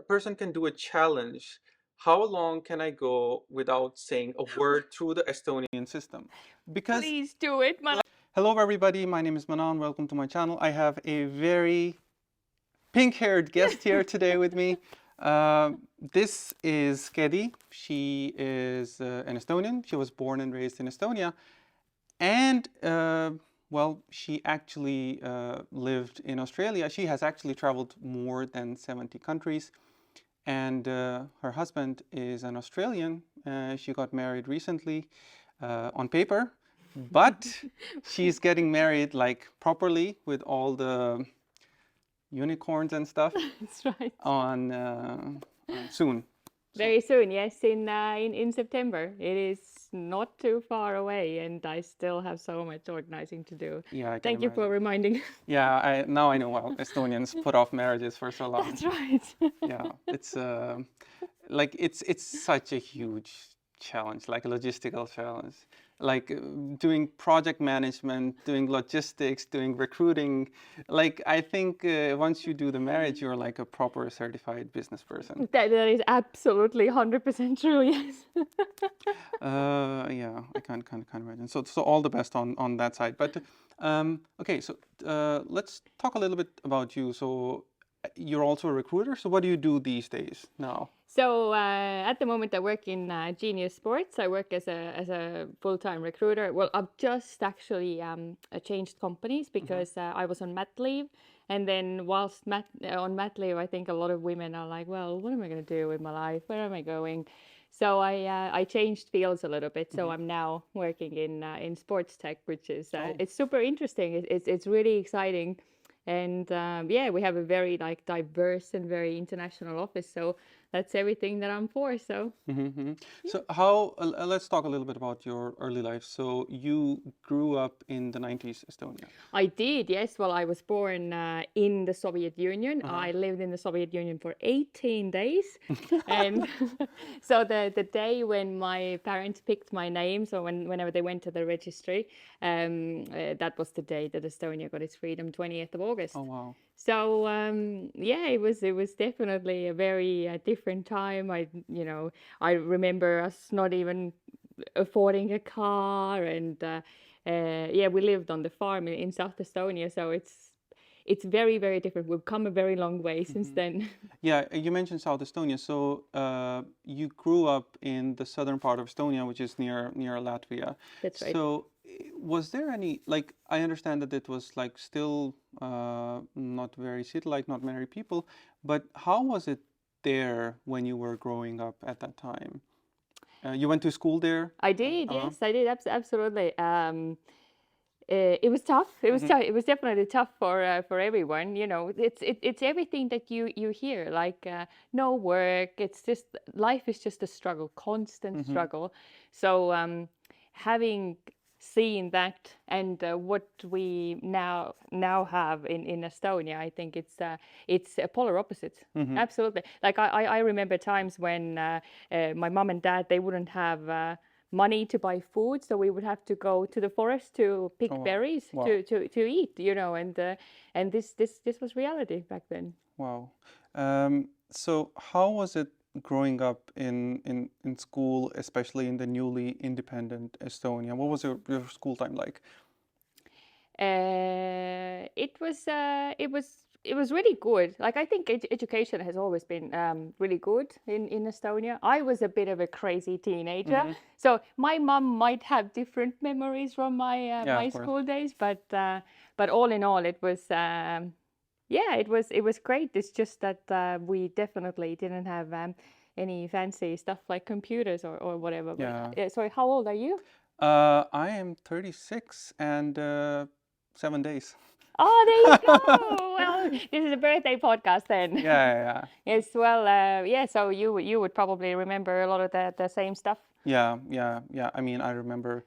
a person can do a challenge, how long can I go without saying a word through the Estonian system? Because Please do it, Manan. hello everybody, my name is Manan. Welcome to my channel. I have a very pink-haired guest here today with me. This is Kedi. She is an Estonian. She was born and raised in Estonia. And, well, she actually lived in Australia. She has actually traveled more than 70 countries. And her husband is an Australian. She got married recently on paper. But she's getting married like properly with all the unicorns and stuff That's right. on soon. Very soon, yes, in September. It is not too far away, and I still have so much organizing to do. Yeah, I can Thank you for imagine. reminding. Yeah, now I know why Estonians put off marriages for so long. That's right. Yeah, it's like it's such a huge challenge, like a logistical challenge. Like doing project management, doing logistics, doing recruiting. Like I think once you do the marriage, you're like a proper certified business person. That is absolutely 100% true, yes. Yeah, I can't imagine. So all the best on that side. But okay, so let's talk a little bit about you. So you're also a recruiter. So what do you do these days now? So at the moment, I work in Genius Sports. I work as a full-time recruiter. Well, I've just actually changed companies because I was on mat leave, and then whilst on mat leave, I think a lot of women are like, "Well, what am I going to do with my life? Where am I going?" So I changed fields a little bit. So I'm now working in sports tech, which is it's super interesting. It's really exciting. And yeah, we have a very like diverse and very international office. So that's everything that I'm for. So So how, let's talk a little bit about your early life. So you grew up in the 90s, Estonia. I did, yes. Well, I was born in the Soviet Union. I lived in the Soviet Union for 18 days. And so the day when my parents picked my name, so whenever they went to the registry, that was the day that Estonia got its freedom, 20th of August. Oh, wow. So yeah, it was definitely a very different time. I remember us not even affording a car, and yeah, we lived on the farm in South Estonia, so it's very different. We've come a very long way since then. Yeah, you mentioned South Estonia. So you grew up in the southern part of Estonia, which is near Latvia. That's right. So was there any, like, I understand that it was like still not very city-like, not many people, but how was it there when you were growing up at that time? You went to school there? I did, yes, I did, absolutely. It was tough. It was tough. It was definitely tough for everyone. You know, it's everything that you hear. Like no work. It's just life is just a struggle, constant struggle. So having seen that and what we now have in Estonia, I think it's a polar opposite. Absolutely. Like I remember times when my mom and dad, they wouldn't have money to buy food, so we would have to go to the forest to pick berries to eat, you know, and this was reality back then. Wow. So how was it growing up in school, especially in the newly independent Estonia? What was your school time like? It was really good. Like I think education has always been really good in Estonia. I was a bit of a crazy teenager, so my mom might have different memories from my my school days, but all in all, it was yeah, it was great. It's just that we definitely didn't have any fancy stuff like computers or whatever. Yeah. But, sorry, how old are you? I am 36 and 7 days. Oh, there you go. Well, this is a birthday podcast then. Yeah. Yes, well, yeah, so you would probably remember a lot of the same stuff. Yeah. I mean, I remember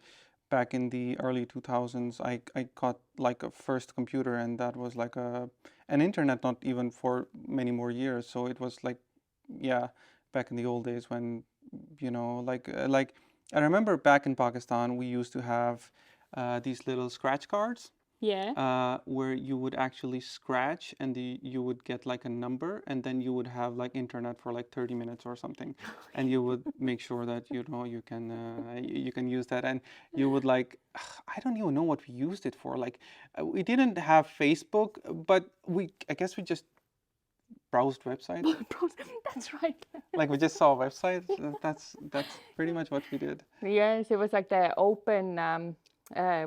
back in the early 2000s, I got like a first computer, and that was like an internet, not even for many more years. So it was like, yeah, back in the old days when, you know, like I remember back in Pakistan, we used to have these little scratch cards. Yeah. where you would actually scratch and you would get like a number, and then you would have like internet for like 30 minutes or something, and you would make sure that you can use that, and you would like I don't even know what we used it for. Like we didn't have Facebook, but I guess we just browsed websites. That's right. Like we just saw websites. That's pretty much what we did. Yes, it was like the open.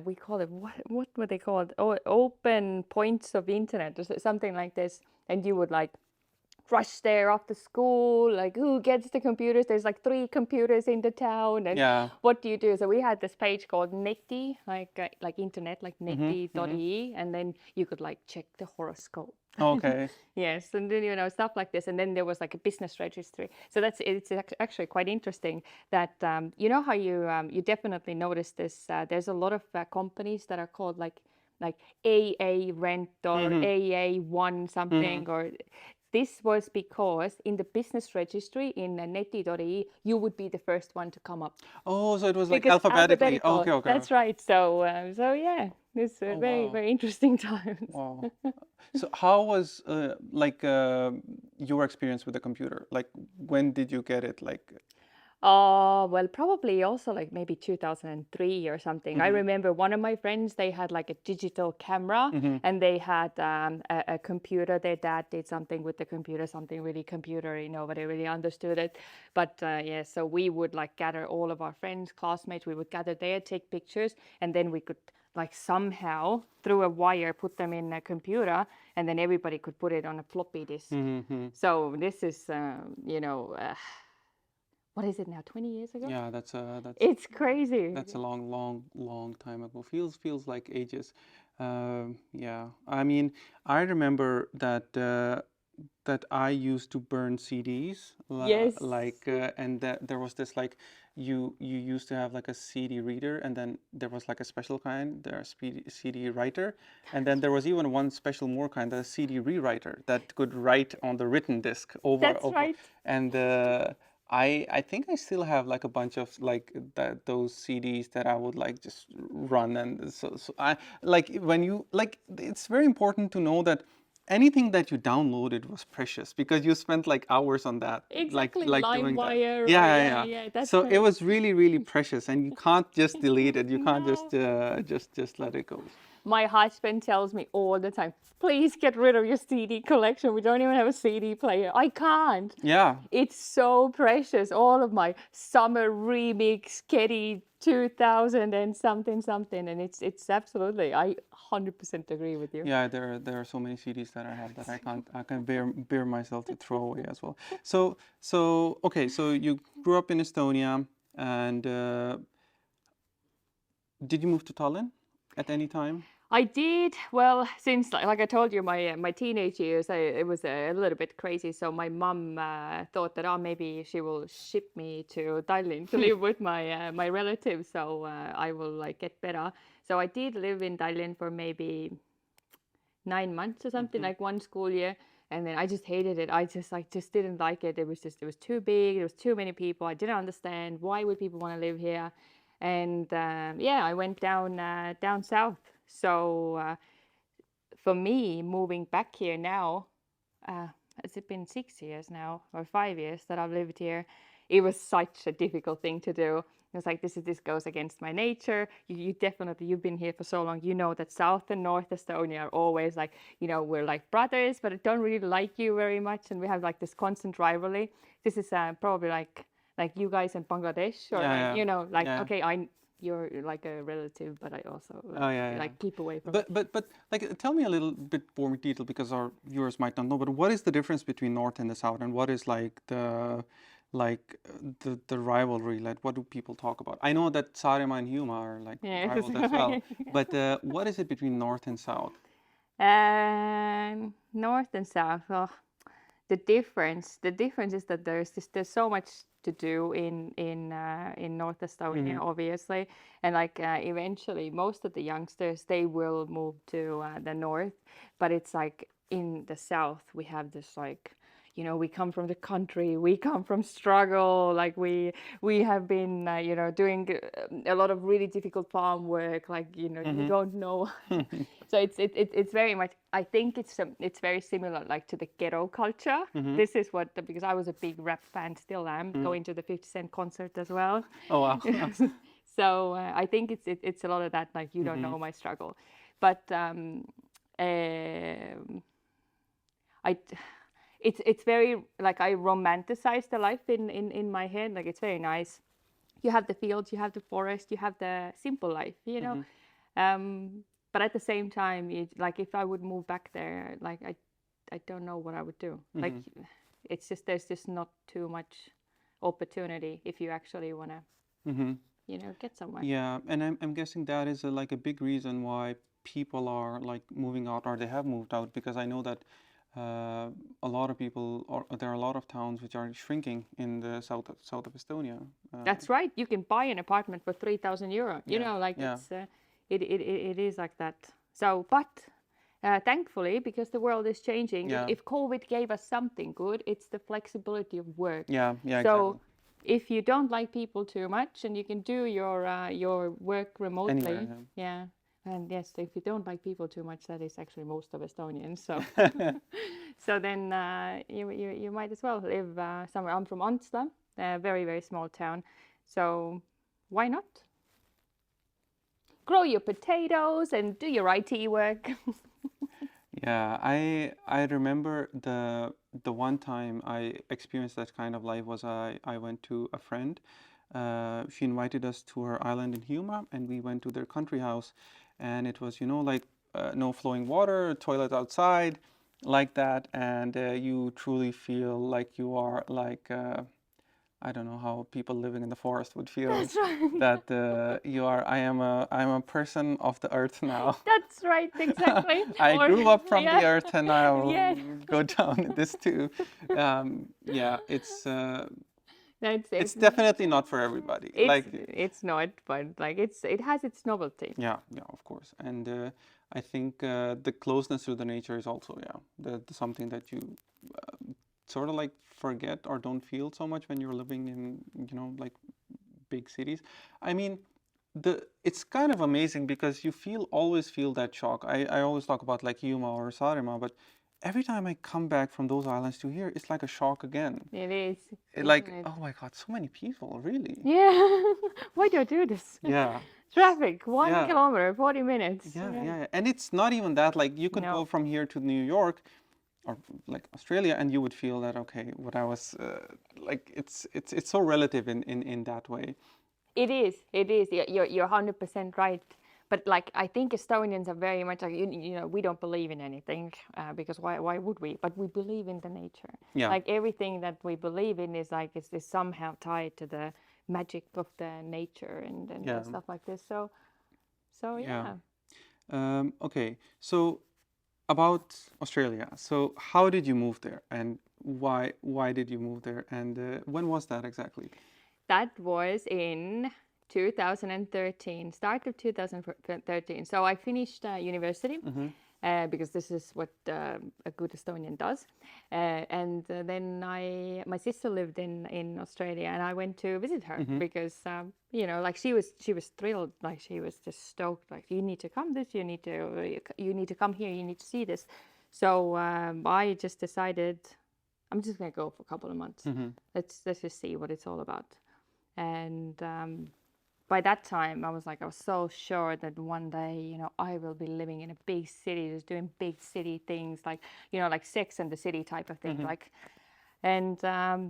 We call it what were they called? Oh, open points of internet or something like this. And you would like rush there after school. Like who gets the computers? There's like 3 computers in the town, and Yeah. what do you do? So we had this page called Neti, like internet, like Mm-hmm. neti.ee, and then you could like check the horoscope. Okay. Yes, and then stuff like this, and then there was like a business registry. So it's actually quite interesting that how you definitely notice this. There's a lot of companies that are called like AA rent or Mm-hmm. AA1 Mm-hmm. something, or this was because in the business registry in neti.ee you would be the first one to come up Oh, so it was like because alphabetically. alphabetical. Okay, okay. That's right. So yeah, it's Oh, very wow. very interesting times. Wow. So how was your experience with the computer? Like when did you get it? Like Well, probably also like maybe 2003 or something. I mm-hmm. remember one of my friends, they had like a digital camera Mm-hmm. and they had a computer. Their dad did something with the computer, something really computery. Nobody really understood it. But yeah, so we would like gather all of our friends, classmates, we would gather there, take pictures, and then we could like somehow through a wire put them in a computer, and then everybody could put it on a floppy disk. Mm-hmm. So this is, what is it now, 20 years ago? Yeah, It's crazy. that's a long, long, long time ago. Feels like ages. Yeah, I mean, I remember that I used to burn CDs, Yes. and that there was this like you used to have like a CD reader, and then there was like a special kind, the CD writer, and then there was even one special more kind, the CD rewriter that could write on the written disc That's over, right. and I think I still have like a bunch of like those CDs that I would like just run, and so I like when you like it's very important to know that anything that you downloaded was precious because you spent like hours on that, Exactly. like doing that. LimeWire or Yeah, yeah, yeah, yeah. yeah, that's So it right. was really, really precious, and you can't just delete it. You can't No. just let it go. My husband tells me all the time, please get rid of your CD collection. We don't even have a CD player. I can't. Yeah. It's so precious. All of my summer remix, Kedi 2000 and something. And it's absolutely, I 100% agree with you. Yeah, there are so many CDs that I have that I can bear myself to throw away as well. So okay, so you grew up in Estonia, and did you move to Tallinn at any time? I did. Well, since like I told you, my teenage years, it was a little bit crazy. So my mom thought that maybe she will ship me to Tallinn to live with my relatives, so I will like get better. So I did live in Tallinn for maybe 9 months or something, Mm-hmm. like one school year, and then I just hated it. I just didn't like it. It was too big. There was too many people. I didn't understand why would people want to live here, and yeah, I went down south. So for me, moving back here now, uh, has it been 6 years now or 5 years that I've lived here? It was such a difficult thing to do. It was like this goes against my nature. You definitely, you've been here for so long. You know that South and North Estonia are always like, we're like brothers, but I don't really like you very much, and we have like this constant rivalry. This is probably like you guys in Bangladesh, or like Yeah, like yeah. okay, you're like a relative, but I also Oh yeah, yeah. like keep away from it. But like tell me a little bit more detail because our viewers might not know. But what is the difference between North and the South, and what is like the rivalry? Like what do people talk about? I know that Saaremaa and Hiiumaa are like Yes. rivals as well. But what is it between North and South? North and south. Oh, the difference is that there's so much to do in North Estonia, Mm-hmm. obviously, and like eventually most of the youngsters, they will move to the north, but it's like in the south we have this like you know, we come from the country, we come from struggle, like we have been, you know, doing a lot of really difficult farm work, like, you know, you don't know. So it's very much, I think it's very similar, like, to the ghetto culture. This is what, because I was a big rap fan, still am, going to the 50 Cent concert as well. Oh wow. So I think it's a lot of that, like, you don't know my struggle, but it's very, like, I romanticize the life in my head, like, it's very nice. You have the fields, you have the forest, you have the simple life, you know. But at the same time, like, if I would move back there, like, I don't know what I would do. Like, it's just, there's just not too much opportunity if you actually want to, you know, get somewhere. Yeah, and I'm guessing that is like a big reason why people are like moving out, or they have moved out, because I know that a lot of people, or there are a lot of towns which are shrinking in the south of Estonia. That's right. You can buy an apartment for 3,000 euro. You Yeah, know, like, yeah. it's it is like that. So, but thankfully, because the world is changing, Yeah. if COVID gave us something good, it's the flexibility of work. Yeah, yeah, So exactly. if you don't like people too much and you can do your work remotely, Anywhere, yeah. And yes, if you don't like people too much, that is actually most of Estonians. So, so then you might as well live somewhere. I'm from Austalia, a very, very small town. So why not? Grow your potatoes and do your IT work. Yeah, I remember the one time I experienced that kind of life was I went to a friend. She invited us to her island in Hiiumaa, and we went to their country house, and it was, you know, like no flowing water, toilet outside, like that, and you truly feel like you are like I don't know how people living in the forest would feel. That's right. That you are. I am a person of the earth now. That's right, exactly. I Or- grew up from yeah. the earth, and I'll Yes. go down in this too. Yeah, That's it's definitely not for everybody. it's not, but like it has its novelty. Yeah, yeah, of course. And I think the closeness to the nature is also, yeah, something that you sort of like forget or don't feel so much when you're living in, you know, like big cities. I mean, it's kind of amazing because you always feel that shock. I always talk about like Hiiumaa or Saaremaa, but every time I come back from those islands to here, it's like a shock again. It is. Like, isn't it? oh my God, so many people, really? Yeah. Why do I do this? Yeah. Traffic, 1 Yeah. kilometer, 40 minutes. Yeah, yeah. And it's not even that, like you could No. go from here to New York or like Australia, and you would feel that, okay, what I was like, it's so relative in that way. It is. It is. You're 100% right. But like, I think Estonians are very much like, you know, we don't believe in anything because why would we? But we believe in the nature. Yeah. Like everything that we believe in is like is somehow tied to the magic of the nature and Yeah. stuff like this. So yeah. Okay, so about Australia. So how did you move there, and why did you move there, and when was that exactly? That was in 2013, start of 2013. So I finished university because this is what a good Estonian does. And then my sister lived in Australia, and I went to visit her because you know, like she was thrilled, like she was just stoked, like you need to come you need to come here, you need to see this. So I just decided I'm just gonna go for a couple of months. Let's just see what it's all about. And by that time, I was so sure that one day, you know, I will be living in a big city, just doing big city things, like, you know, like Sex and the City type of thing, like. And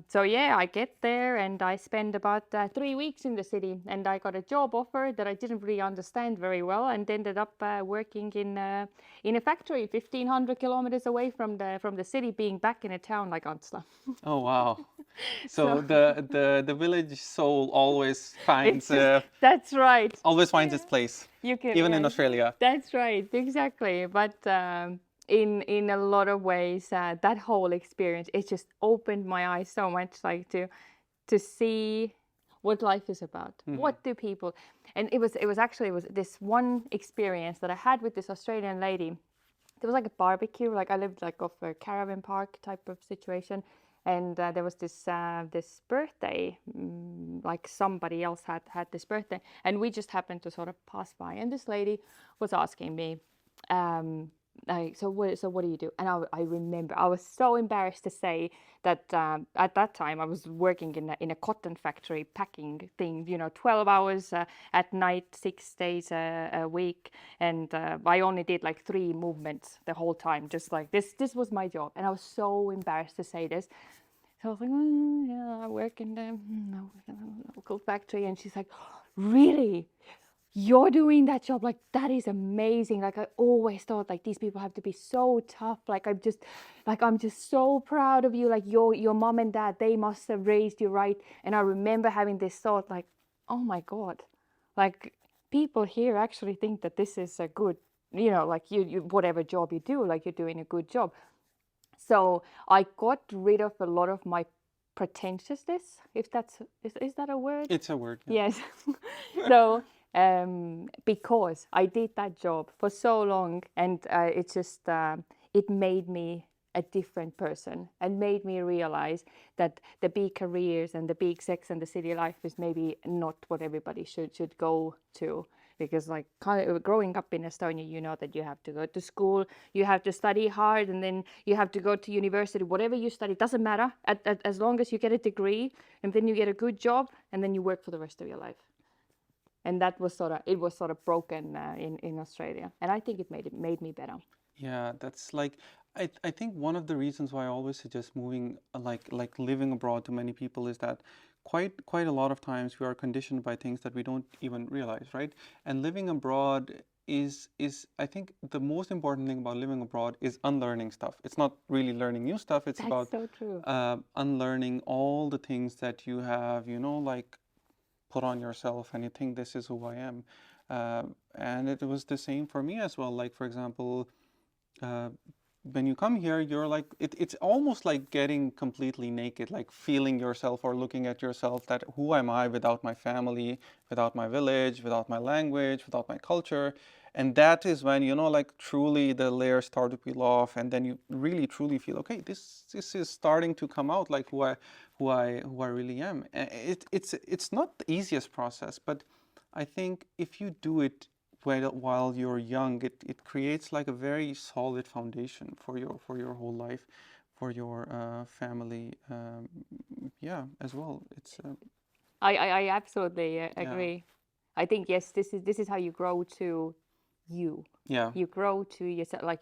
so yeah, I get there and I spend about 3 weeks in the city, and I got a job offer that I didn't really understand very well, and ended up working in a factory 1,500 kilometers away from the city, being back in a town like Antsla. Oh wow! So the village soul always finds That's right. always finds its place, You can, even in yeah, Australia. That's right, exactly. But in a lot of ways, that whole experience, it just opened my eyes so much, like to see what life is about. What do people? And it was this one experience that I had with this Australian lady. there was like a barbecue. Like I lived like off a caravan park type of situation, and there was this birthday. Like somebody else had this birthday, and we just happened to sort of pass by, and this lady was asking me. Like, so what do you do? And I remember I was so embarrassed to say that at that time I was working in a cotton factory packing thing, 12 hours at night, 6 days a week, and I only did like 3 movements the whole time, just like this was my job, and I was so embarrassed to say this. So I was like, yeah, I work in the local factory, and she's like, really? You're doing that job? Like, that is amazing. Like, I always thought like these people have to be so tough. Like, I'm just so proud of you. Like your mom and dad, they must have raised you right. And I remember having this thought like, oh my God, like people here actually think that this is a good, like you whatever job you do, like you're doing a good job. So I got rid of a lot of my pretentiousness, if that's is that a word? It's a word. Yeah. Yes. So because I did that job for so long, and it just it made me a different person and made me realize that the big careers and the big Sex and the City life is maybe not what everybody should go to. Because like growing up in Estonia, you know that you have to go to school, you have to study hard, and then you have to go to university. Whatever you study doesn't matter, as long as you get a degree, and then you get a good job, and then you work for the rest of your life. And that was sort of broken in Australia, and I think it made me better. Yeah, that's like I think one of the reasons why I always suggest moving like living abroad to many people is that quite a lot of times we are conditioned by things that we don't even realize, right? And living abroad is I think the most important thing about living abroad is unlearning stuff. It's not really learning new stuff. It's That's about so true. unlearning all the things that you have, like put on yourself and you think this is who I am. And it was the same for me as well. Like for example, uh, when you come here, you're like, it's almost like getting completely naked, like feeling yourself or looking at yourself that who am I without my family, without my village, without my language, without my culture. And that is when, like truly the layers start to peel off, and then you really truly feel, okay, this is starting to come out, like who I really am. It's not the easiest process, but I think if you do it while you're young, it creates like a very solid foundation for your whole life, for your family, yeah, as well. It's I absolutely yeah, agree. I think yes, this is how you grow to you. yeah, You grow to yourself. Like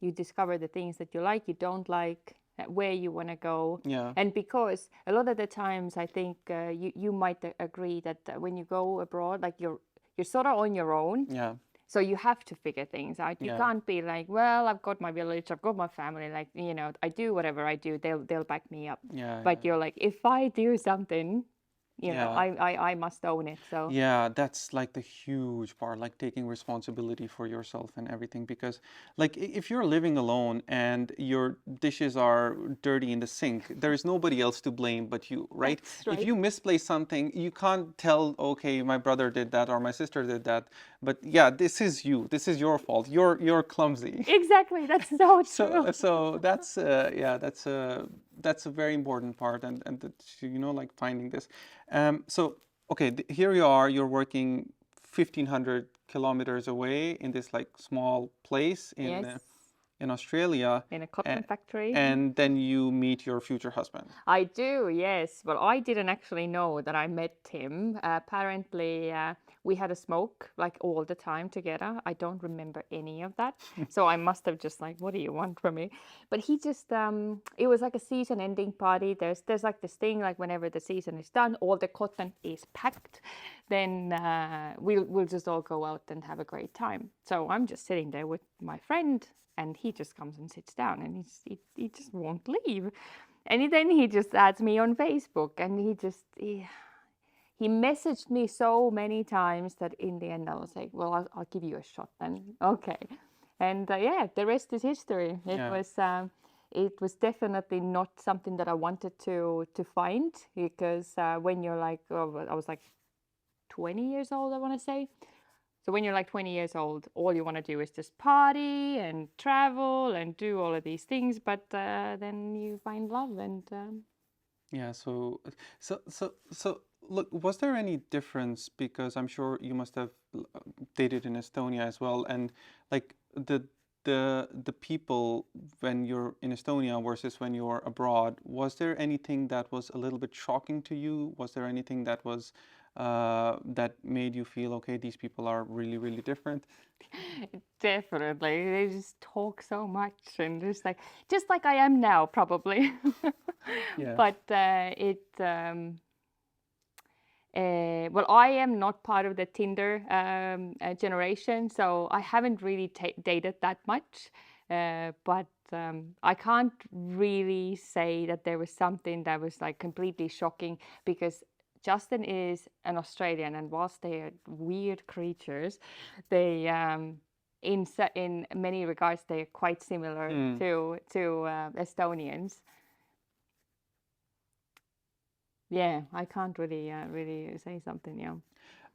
you discover the things that you like, you don't like, where you want to go. yeah, And because a lot of the times, I think you might agree that when you go abroad, like you're sort of on your own. yeah, So you have to figure things out. You yeah, can't be like, well, I've got my village, I've got my family, like, I do whatever I do, they'll back me up. yeah, But you're like, if I do something, yeah. I must own it. So Yeah, that's like the huge part, like taking responsibility for yourself and everything. Because, like, if you're living alone and your dishes are dirty in the sink, there is nobody else to blame but you, right? that's If right. you misplace something, you can't tell, okay, my brother did that or my sister did that. But yeah, this is you. This is your fault. You're clumsy. Exactly. That's so true. So that's yeah, that's a very important part, and that, like finding this. So okay, here you are. You're working 1,500 kilometers away in this like small place Yes. in Australia, In a and, cotton factory. and then you meet your future husband. I do, yes. Well, I didn't actually know that I met him. Apparently, we had a smoke like all the time together. I don't remember any of that. So I must have just like, what do you want from me? But he just, it was like a season ending party. There's like this thing, like whenever the season is done, all the cotton is packed, then we'll just all go out and have a great time. So I'm just sitting there with my friend, and he just comes and sits down, and he just won't leave. And then he just adds me on Facebook, and he messaged me so many times that in the end I was like, well, I'll give you a shot then. Okay. And yeah, the rest is history. Yeah, It was definitely not something that I wanted to find, because when you're like, oh, I was like 20 years old, I want to say. So when you're like 20 years old, all you want to do is just party and travel and do all of these things. But then you find love and Yeah, so look, was there any difference? Because I'm sure you must have dated in Estonia as well, and like the people when you're in Estonia versus when you're abroad, was there anything that was a little bit shocking to you? Was there anything that was that made you feel, okay, these people are really, really different? definitely they just talk so much and just like I am now probably. Yeah. But well, I am not part of the Tinder generation, so I haven't really dated that much. But I can't really say that there was something that was like completely shocking because Justin is an Australian, and whilst they are weird creatures, they in many regards they are quite similar Mm. to Estonians. Yeah, I can't really say something. Yeah.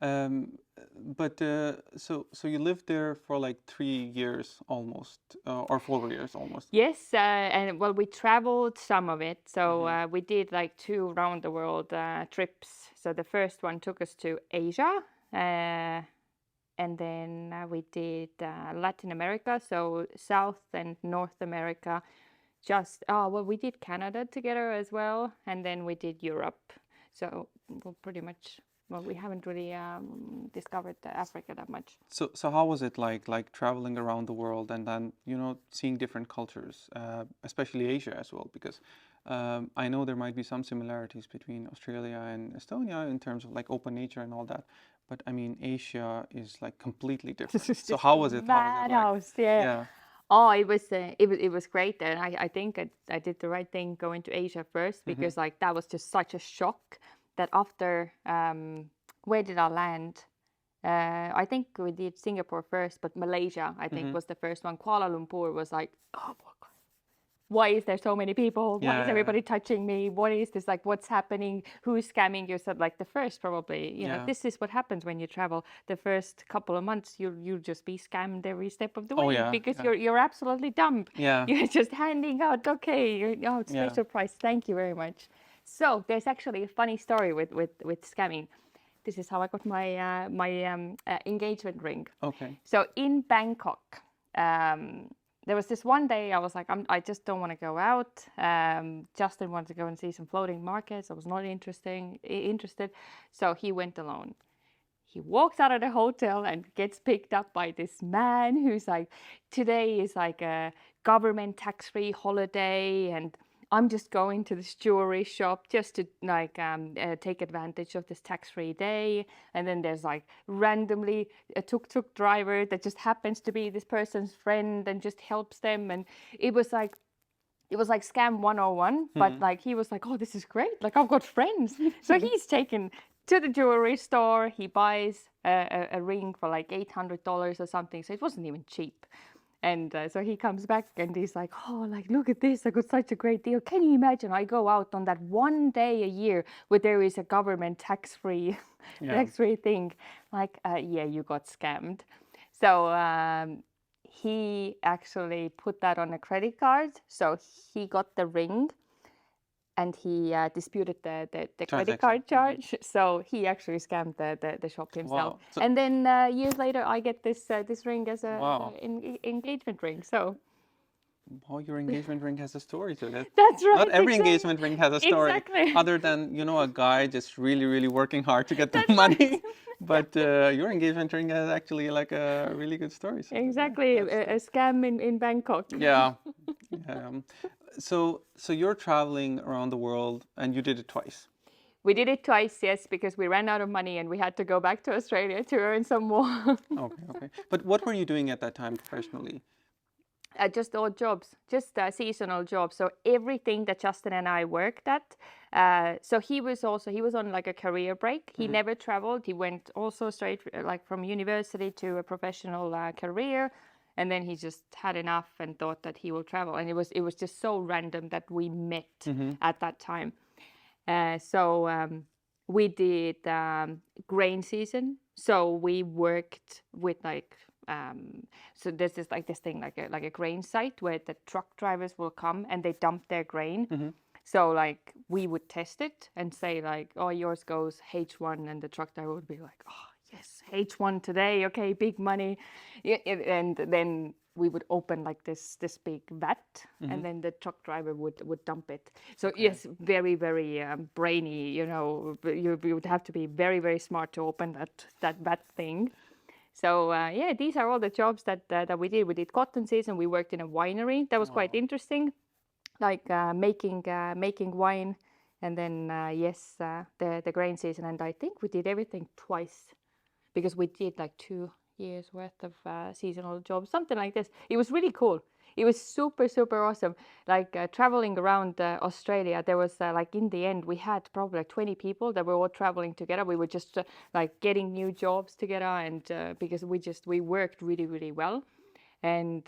Um, but so you lived there for like 3 years almost, or 4 years almost. Yes, and well, we traveled some of it. So Hmm. we did like 2 round the world trips. So the first one took us to Asia, and then we did Latin America, so South and North America. Well, we did Canada together as well, and then we did Europe. So well, pretty much, well, we haven't really discovered Africa that much. So how was it like traveling around the world and then seeing different cultures, especially Asia as well? Because I know there might be some similarities between Australia and Estonia in terms of like open nature and all that, but I mean Asia is like completely This different. is So just how a was it? How was it like? madhouse, yeah. Yeah. Oh, it was great, and I think I did the right thing going to Asia first Hmm. because like that was just such a shock that after where did I land? I think we did Singapore first, but Malaysia I think Hmm. was the first one. Kuala Lumpur was like, oh my God, why is there so many people? Why Yeah, is yeah, everybody touching me? What is this? Like, what's happening? Who's scamming you? So like the first probably, yeah. this is what happens when you travel. The first couple of months, you'll just be scammed every step of the Oh way yeah, because yeah, you're absolutely dumb. yeah, You're just handing out, okay, oh, yeah. special price. Thank you very much. So there's actually a funny story with scamming. This is how I got my engagement ring. Okay. So in Bangkok, there was this one day I was like, I just don't want to go out. Justin wanted to go and see some floating markets. I was not interested. So he went alone. He walks out of the hotel and gets picked up by this man who's like, today is like a government tax-free holiday, and I'm just going to this jewelry shop just to like take advantage of this tax-free day. And then there's like randomly a tuk-tuk driver that just happens to be this person's friend and just helps them. And it was like scam 101, but Hmm. like he was like, oh, this is great, like I've got friends. So he's taken to the jewelry store. He buys a ring for like $800 or something, so it wasn't even cheap. And so he comes back and he's like, oh, like, look at this, I got such a great deal. Can you imagine, I go out on that one day a year where there is a government tax-free Yeah. tax-free thing. Like, yeah, you got scammed. So he actually put that on a credit card. So he got the ring and he disputed the credit Transaction. card charge. So he actually scammed the shop himself. Wow. So And then years later, I get this ring as wow. an engagement ring. So Oh, your engagement ring has a story to it. that's Not right, every exactly. engagement ring has a story, Exactly. other than, a guy just really, really working hard to get the That's right. money. But your engagement ring has actually like a really good story. So yeah, Exactly. A scam in Bangkok. yeah. Um, so you're traveling around the world and you did it twice. We did it twice, yes, because we ran out of money and we had to go back to Australia to earn some more. Okay, okay. But what were you doing at that time professionally? Just odd jobs, just seasonal jobs. So everything that Justin and I worked at. So he was on like a career break. He Hmm. never traveled. He went also straight like from university to a professional career, and then he just had enough and thought that he will travel. And it was just so random that we met Hmm. at that time. So we did grain season, so we worked with like so this is like this thing like a grain site where the truck drivers will come and they dump their grain. So like we would test it and say like, oh, yours goes H1, and the truck driver would be like, oh yes, H1 today, okay, big money. And then we would open like this big vat, and then the truck driver would dump it. So yes, very very brainy. You know, you would have to be very very smart to open that vat thing. So yeah, these are all the jobs that we did. We did cotton season. We worked in a winery. That was quite interesting, like making wine, and then yes, the grain season. And I think we did everything twice because we did like 2 years worth of seasonal jobs, something like this. It was really cool. It was super super awesome. Like traveling around Australia, there was like in the end we had probably like 20 people that were all traveling together. We were just like getting new jobs together, and because we worked really really well. And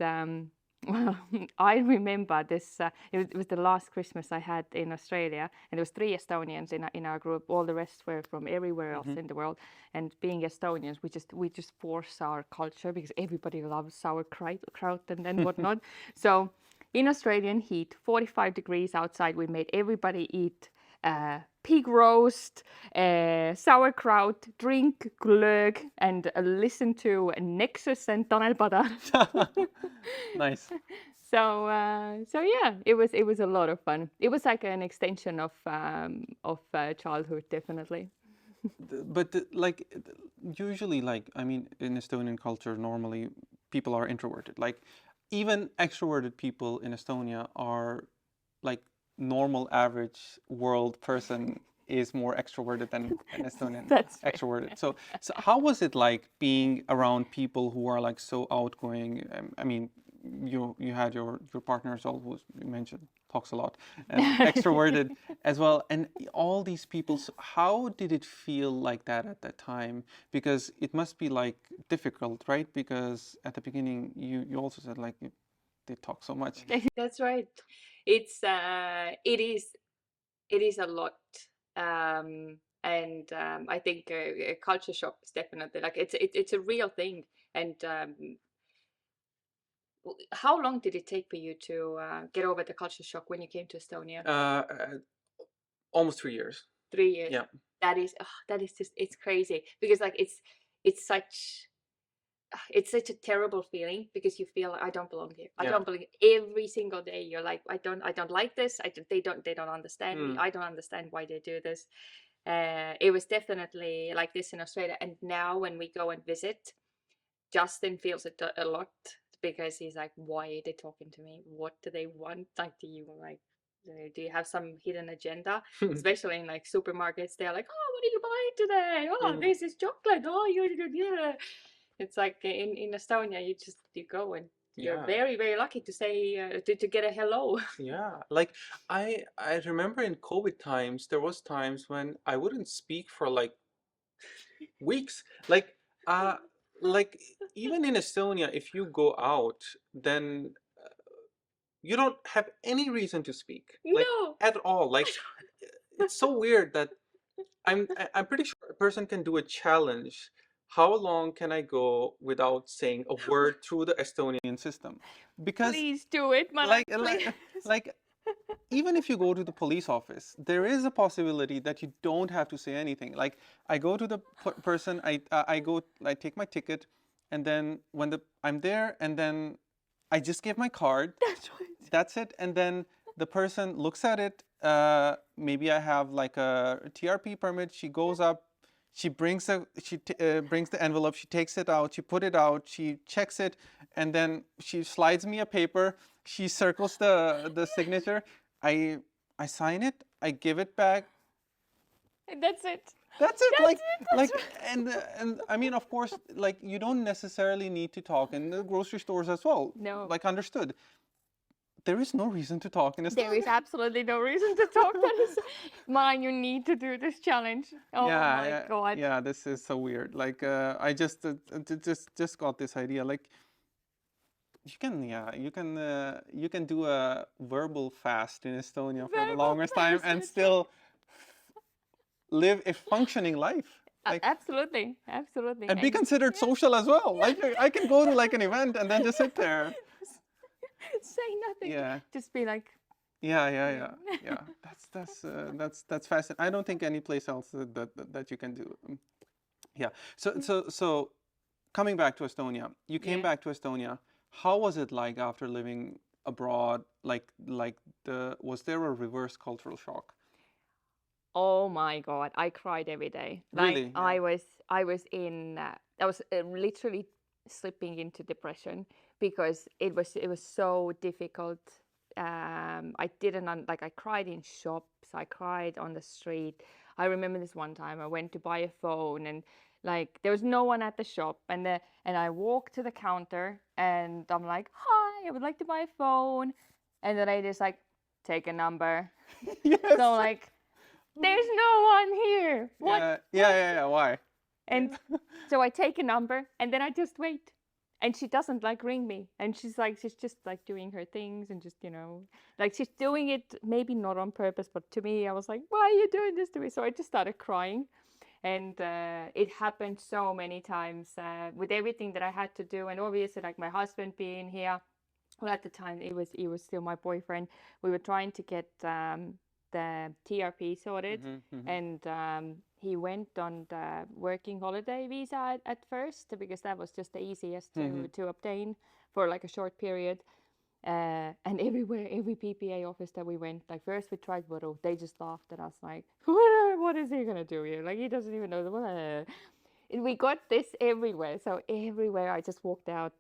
well, I remember this. It was the last Christmas I had in Australia, and there was 3 Estonians in our group. All the rest were from everywhere else in the world. And being Estonians, we just force our culture because everybody loves sauerkraut and whatnot. So in Australian heat, 45 degrees outside, we made everybody eat pig roast, sauerkraut, drink glögg, and listen to Nexus and Tanel Padar. Nice. So yeah, it was a lot of fun. It was like an extension of childhood, definitely. But like usually, like I mean, in Estonian culture, normally people are introverted. Like even extroverted people in Estonia are like normal average world person is more extroverted than an Estonian That's right. extroverted. So how was it like being around people who are like so outgoing? I mean, you had your partner as well, who you mentioned talks a lot and extroverted as well, and all these people. So how did it feel like that at that time? Because it must be like difficult, right? Because at the beginning you also said like they talk so much. That's right. It is a lot. And I think a culture shock is definitely like it's a real thing. And how long did it take for you to get over the culture shock when you came to Estonia? Almost 3 years. 3 years. Yeah. That is just it's crazy because like it's such it's such a terrible feeling because you feel like, I don't belong here. I Yeah. don't belong. Every single day you're like, I don't like this. They don't understand me. Mm. I don't understand why they do this. It was definitely like this in Australia. And now when we go and visit, Justin feels it a lot because he's like, why are they talking to me? What do they want? Like, do you have some hidden agenda? Especially in like supermarkets, they're like, oh, what are you buying today? Oh, this is chocolate. Oh, yeah. It's like in Estonia, you go and you're Yeah. very very lucky to say to get a hello. Yeah, like I remember in COVID times there was times when I wouldn't speak for like weeks. Uh like even in Estonia, if you go out, then you don't have any reason to speak, like No. at all. Like it's so weird that I'm pretty sure a person can do a challenge. How long can I go without saying a word through the Estonian system? Because Please do it, man. like Please. like even if you go to the police office, there is a possibility that you don't have to say anything. Like I go to the person, I take my ticket, and then when I'm there, and then I just give my card. That's right. That's it, and then the person looks at it. Maybe I have like a TRP permit. She goes up. She brings brings the envelope. She takes it out. She put it out. She checks it, and then she slides me a paper. She circles the signature. I I sign it. I give it back. That's it. That's it. That's Like it. That's like right. and I mean, of course, like you don't necessarily need to talk in the grocery stores as well. No. Like understood. There is no reason to talk in There is Estonia. absolutely no reason to talk. That is, man, you need to do this challenge. Oh my Yeah, god. yeah, this is so weird. Like I just got this idea. Like you can, yeah, you can do a verbal fast in Estonia for the Verbal longest time fast, and that's still live a functioning life. Like, Absolutely, absolutely. and be considered social as well. Like I can go to like an event and then just sit there. say nothing. Yeah. Just be like, Yeah. That's fascinating. I don't think any place else that you can do. Yeah. So coming back to Estonia, you came yeah. back to Estonia. How was it like after living abroad? Like was there a reverse cultural shock? Oh my God, I cried every day. Like Really? Yeah. I was literally slipping into depression because it was so difficult. I didn't like I cried in shops, I cried on the street. I remember this one time I went to buy a phone and like there was no one at the shop and I walked to the counter and I'm like, "Hi, I would like to buy a phone." And the lady's like, "Take a number." Yes. So like there's no one here. What? Yeah. Why? And so I take a number and then I just wait. And she doesn't like ring me. And she's just like doing her things and just, like she's doing it maybe not on purpose, but to me, I was like, why are you doing this to me? So I just started crying. And it happened so many times with everything that I had to do. And obviously, like my husband being here, well, at the time it was still my boyfriend. We were trying to get the TRP sorted, and he went on the working holiday visa at first because that was just the easiest to obtain for like a short period. And everywhere, every PPA office that we went, like first we tried Voodoo, they just laughed at us like, what is he gonna do here? Like he doesn't even know the. We got this everywhere, so everywhere I just walked out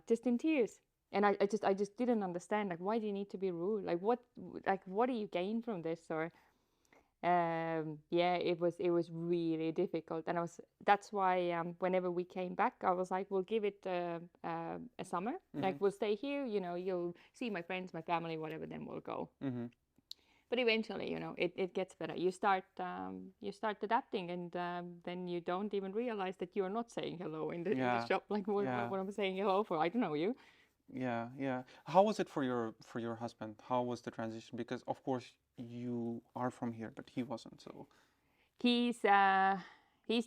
just in tears. And I just didn't understand, like, why do you need to be rude? Like, what do you gain from this? Or, yeah, it was really difficult, and that's why whenever we came back, I was like, we'll give it a summer, like we'll stay here, you'll see my friends, my family, whatever, then we'll go. But eventually, it gets better. You start adapting, and then you don't even realize that you're not saying hello in the shop. Like, what I'm saying hello for? I don't know you. Yeah. How was it for your husband? How was the transition? Because of course you are from here, but he wasn't. So He's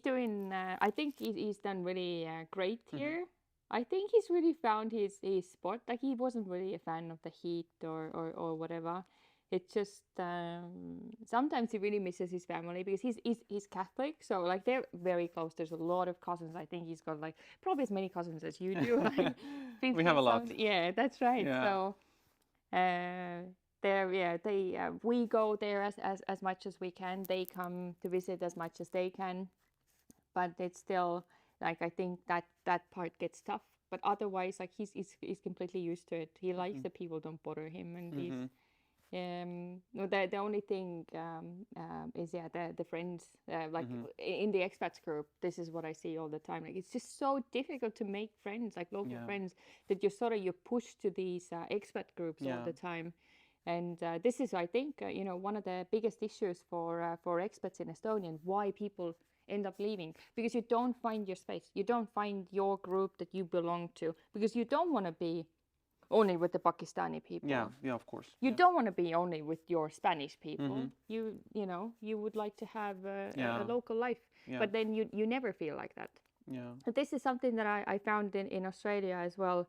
doing. I think he's done really great here. I think he's really found his spot. Like he wasn't really a fan of the heat or whatever. It's just sometimes he really misses his family because he's Catholic, so like they're very close. There's a lot of cousins. I think he's got like probably as many cousins as you do. Like 50 we have a lot. something. Yeah, that's right. Yeah. So we go there as much as we can. They come to visit as much as they can, but it's still like I think that part gets tough. But otherwise, like he's completely used to it. He likes that people don't bother him, and he's no, the only thing is the friends like in the expats group. This is what I see all the time. Like it's just so difficult to make friends, like local friends, that you're pushed to these expat groups all the time. And this is, I think, one of the biggest issues for expats in Estonia, why people end up leaving, because you don't find your space, you don't find your group that you belong to, because you don't want to be only with the Pakistani people. Yeah, of course. You don't want to be only with your Spanish people. You would like to have a local life, but then you never feel like that. Yeah. But this is something that I found in Australia as well.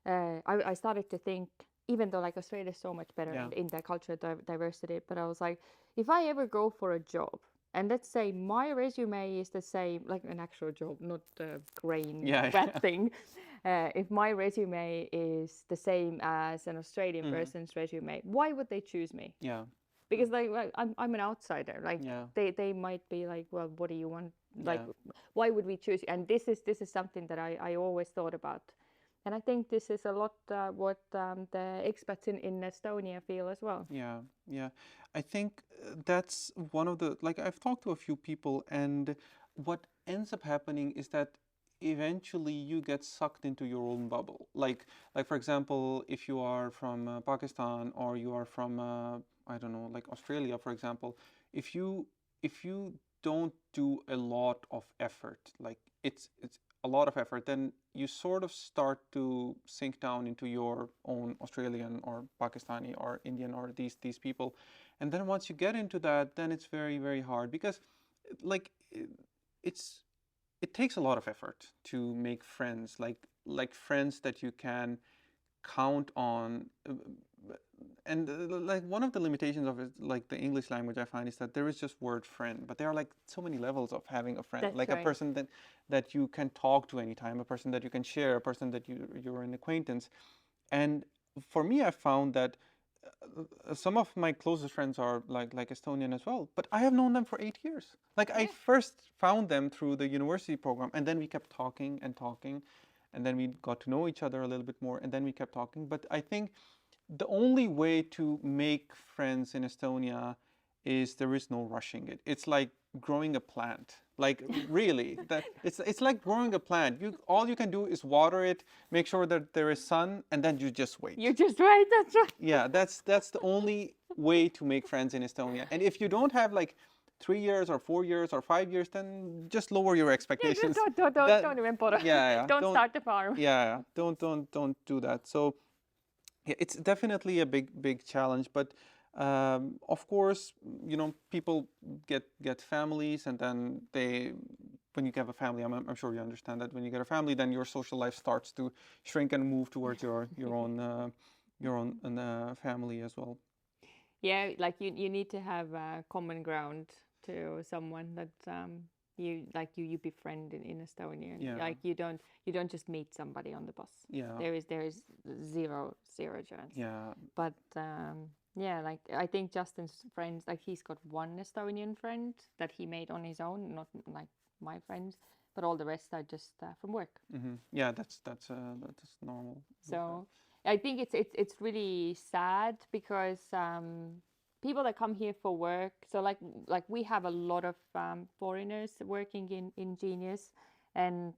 I started to think, even though like Australia is so much better in the cultural diversity, but I was like, if I ever go for a job, and let's say my resume is the same, like an actual job, not a grain bad thing. If my resume is the same as an Australian person's resume, why would they choose me? Yeah. Because like I'm an outsider. Like they might be like, well, what do you want? Like, why would we choose you? And this is something that I always thought about. And I think this is a lot what the expats in Estonia feel as well. Yeah. I think that's one of the, like I've talked to a few people, and what ends up happening is that eventually you get sucked into your own bubble. Like for example, if you are from Pakistan, or you are from I don't know, like Australia, for example, if you don't do a lot of effort, like it's a lot of effort, then you sort of start to sink down into your own Australian or Pakistani or Indian or these people. And then once you get into that, then it's very, very hard, because like it's it takes a lot of effort to make friends, like friends that you can count on. And like one of the limitations of it, like the English language, I find is that there is just word friend, but there are like so many levels of having a friend, That's like a right. person that you can talk to anytime, a person that you can share, a person that you're an acquaintance. And for me, I found that some of my closest friends are like Estonian as well, but I have known them for 8 years. Like I Yeah. first found them through the university program, and then we kept talking and talking, and then we got to know each other a little bit more, and then we kept talking. But I think the only way to make friends in Estonia is there is no rushing it. It's like growing a plant. Like really, that it's like growing a plant. You all you can do is water it, make sure that there is sun, and then you just You're wait. just right. That's right. Yeah, that's the only way to make friends in Estonia. And if you don't have like 3 years or 4 years or 5 years, then just lower your Yeah, expectations. don't That even bother. yeah, Don't start the farm. yeah, don't do that. So yeah, it's definitely a big challenge, but of course, people get families, and then when you have a family, I'm sure you understand that when you get a family, then your social life starts to shrink and move towards your own family as well. Yeah, like you need to have a common ground to someone that you befriend in Estonia. Yeah, Like you don't just meet somebody on the bus. yeah, There is zero chance. yeah, But yeah, like I think Justin's friends, like he's got one Estonian friend that he made on his own, not like my friends, but all the rest are just from work. yeah. That's normal with that. So I think it's really sad because people that come here for work. So like we have a lot of foreigners working in Genius, and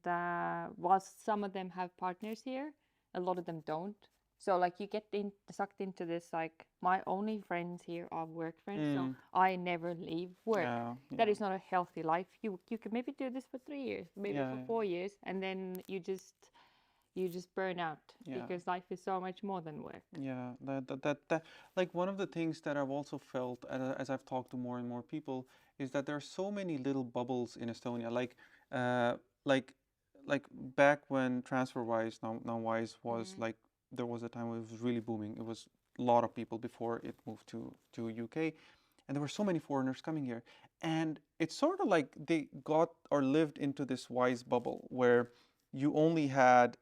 whilst some of them have partners here, a lot of them don't. So like you get sucked into this, like my only friends here are work friends, so I never leave work. Yeah, That yeah, is not a healthy life. You can maybe do this for 3 years, maybe yeah, for 4 years, and then you just burn out yeah. because life is so much more than work. Yeah, that like one of the things that I've also felt as I've talked to more and more people is that there are so many little bubbles in Estonia. Uh, like, like back when TransferWise, now Wise was Mm. like, there was a time when it was really booming. It was a lot of people before it moved to UK, and there were so many foreigners coming here, and it's sort of like they got or lived into this Wise bubble where you only had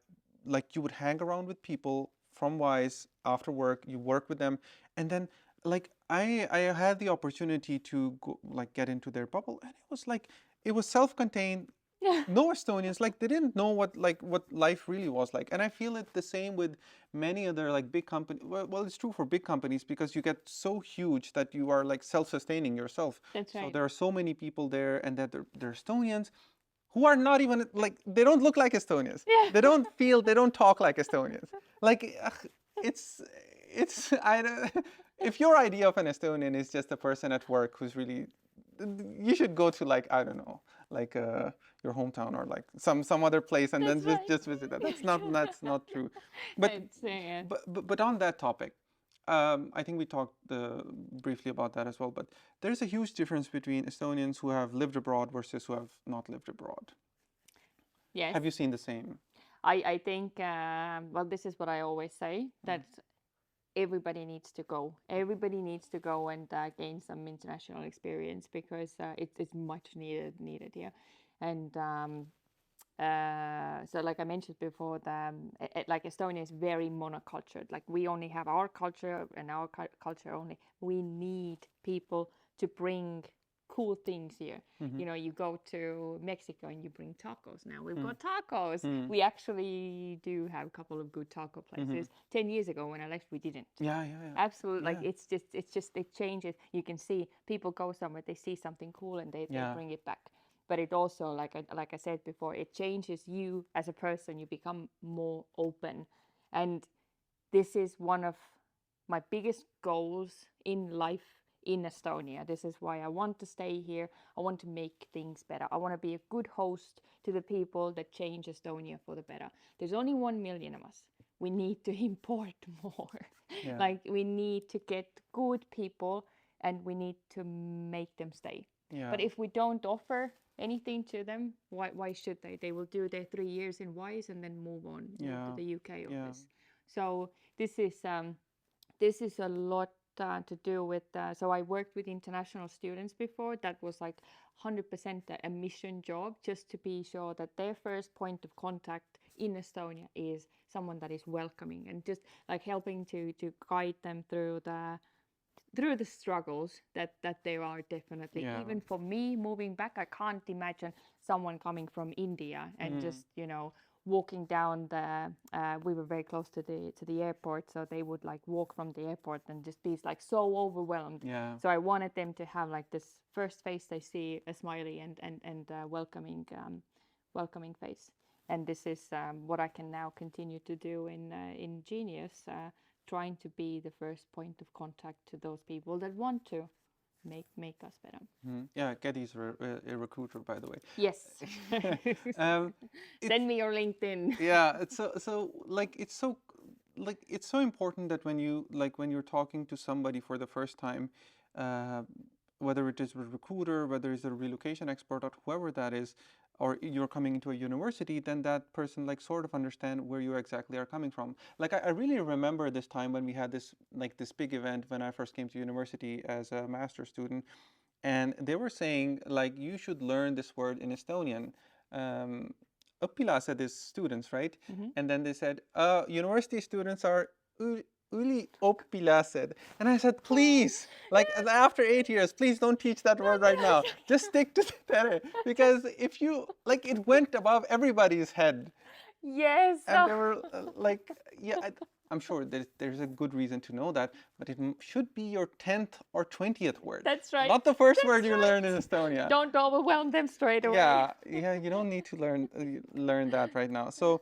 like you would hang around with people from Wise after work, you work with them, and then like I had the opportunity to go, like get into their bubble, and it was like it was self-contained. Yeah. No Estonians, like they didn't know what life really was like, and I feel it the same with many other like big companies. Well, it's true for big companies because you get so huge that you are like self-sustaining yourself. That's So right. there are so many people there, and that they're Estonians, who are not even like they don't look like Estonians. Yeah. They don't talk like Estonians. Like it's it's I don't, if your idea of an Estonian is just a person at work who's really, you should go to like I don't know, like your hometown or like some other place and then That's right. just visit that. That's not true. But It's but on that topic, I think we talked briefly about that as well. But there's a huge difference between Estonians who have lived abroad versus who have not lived abroad. yes. Have you seen the same? I think well, this is what I always say, that everybody needs to go. Everybody needs to go and gain some international experience because it's much needed here. And so like I mentioned before, like Estonia is very monocultured. Like we only have our culture and our culture only. We need people to bring cool things here. You go to Mexico and you bring tacos. Now we've got tacos. We actually do have a couple of good taco places. 10 years ago when I left, we didn't. Yeah, yeah, yeah. Absolutely, like Yeah. it's just it changes. You can see people go somewhere, they see something cool, and they Yeah. bring it back. But it also, like I said before, it changes you as a person. You become more open, and this is one of my biggest goals in life in Estonia. This is why I want to stay here. I want to make things better. I want to be a good host to the people that change Estonia for the better. There's only 1 million of us. We need to import more. Yeah. Like we need to get good people and we need to make them stay. Yeah. But if we don't offer anything to them, why should they? They will do their 3 years in WISE and then move to Yeah. the UK Yeah. office. So this is a lot to do with. So I worked with international students before. That was like 100% a mission job, just to be sure that their first point of contact in Estonia is someone that is welcoming, and just like helping to guide them through the struggles that there are, definitely. Yeah. Even for me moving back, I can't imagine someone coming from India and just walking down the we were very close to the airport, so they would like walk from the airport and just be like so overwhelmed. Yeah. So I wanted them to have like this first face they see, a smiley and welcoming face. And this is what I can now continue to do in Genius, trying to be the first point of contact to those people that want to make us better. Yeah, Kedi's a recruiter, by the way. Yes. Um, Send me your LinkedIn. yeah, it's so important that when you're talking to somebody for the first time, uh, whether it is a recruiter, whether it's a relocation expert, or whoever that is, or you're coming into a university, then that person like sort of understand where you exactly are coming from. Like I really remember this time when we had this big event when I first came to university as a master's student, and they were saying like you should learn this word in Estonian. Um, õpilased is students, right? And then they said, university students are üliõpilased. And I said, please, like after 8 years, please don't teach that word right now. Just stick to the tere. Because if you, like, it went above everybody's head. Yes. And they were like, yeah, I'm sure there's a good reason to know that, but it should be your 10th or 20th word. That's right. Not the first That's word you right. learn in Estonia. Don't overwhelm them straight away. Yeah, you don't need to learn that right now. So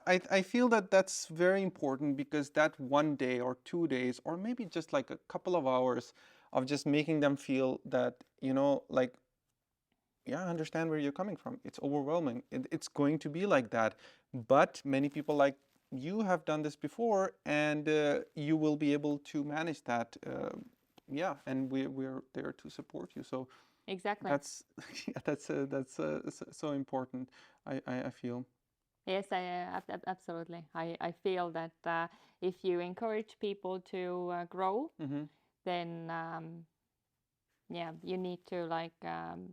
I feel that that's very important, because that 1 day or 2 days or maybe just like a couple of hours of just making them feel that, like, yeah, I understand where you're coming from. It's overwhelming. It's going to be like that. But many people like you have done this before, and you will be able to manage that. Yeah, and we're there to support you. So Exactly. that's so important. I feel. Yes, absolutely. I feel that if you encourage people to grow, then yeah, you need to like